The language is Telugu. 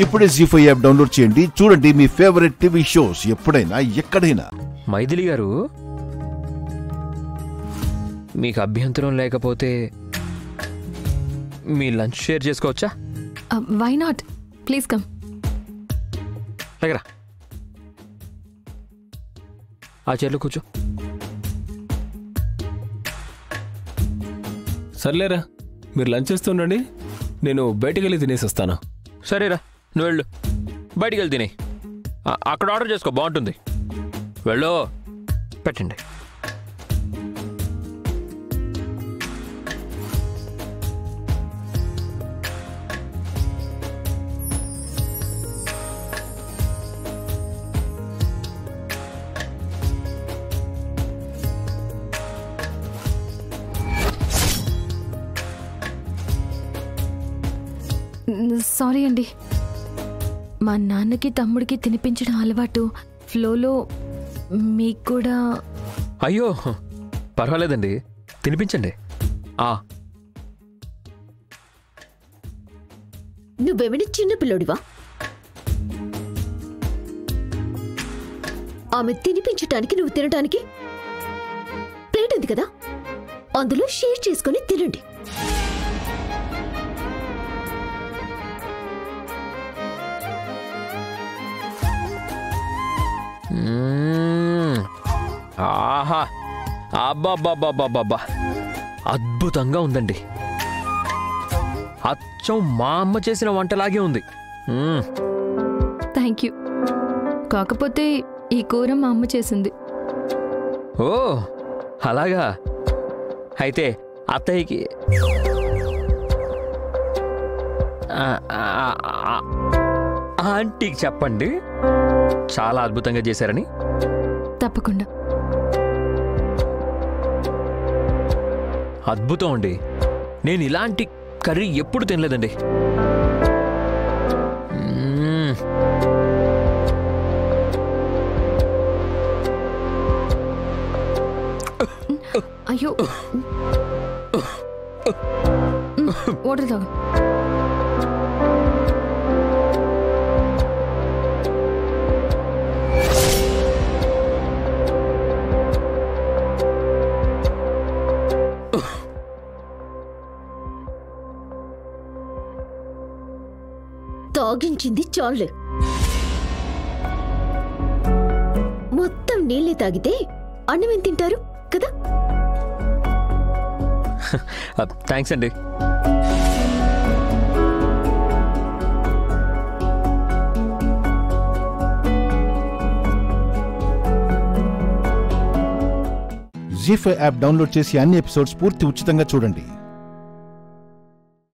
ఇప్పుడే జీ5 యాప్ డౌన్లోడ్ చేయండి. చూడండి మీ ఫేవరెట్ టీవీ షోస్ ఎప్పుడైనా ఎక్కడైనా. మైథిలి గారు, మీకు అభ్యంతరం లేకపోతే మీ లంచ్ షేర్ చేసుకోవచ్చా? Why not, please come. దగ్గర ఆ చైర్లో కూర్చో. సర్లేరా, మీరు లంచ్ చేస్తూ ఉండండి, నేను బయటికి వెళ్ళి తినేసి వస్తాను. సరేరా, నువ్వు వెళ్ళు, బయటికి వెళ్ళి తినే. అక్కడ ఆర్డర్ చేసుకో, బాగుంటుంది. వెళ్ళు, పెట్టండి. సారీ అండి, మా నాన్నకి తమ్ముడికి తినిపించడం అలవాటు. ఫ్లోలో మీకు కూడా. అయ్యో పర్వాలేదండి, తినిపించండి. నువ్వేమైనా చిన్న పిల్లోడివా? ఆమె తినిపించటానికి నువ్వు తినటానికి ప్లేట్ ఉంది కదా, అందులో షేర్ చేసుకుని తినండి. ఆహా, అబ్బాబ్బాబ్బాబ్బా, అద్భుతంగా ఉందండి. అచ్చం మా అమ్మ చేసిన వంటలాగే ఉంది. Thank you. కాకపోతే ఈ కూర మా అమ్మ చేసింది. ఓ అలాగా, అయితే అత్తయ్యకి ఆంటీకి చెప్పండి చాలా అద్భుతంగా చేశారని. తప్పకుండా. అద్భుతం అండి, నేను ఇలాంటి కర్రీ ఎప్పుడు తినలేదండి. అయ్యో, వాటర్ తాగు. తాగించింది చాలే, మొత్తం నీళ్ళే తాగితే అన్నమేం తింటారు కదా. థ్యాంక్స్ అండి. జీ5 యాప్ డౌన్లోడ్ చేసి అన్ని ఎపిసోడ్స్ పూర్తి ఉచితంగా చూడండి.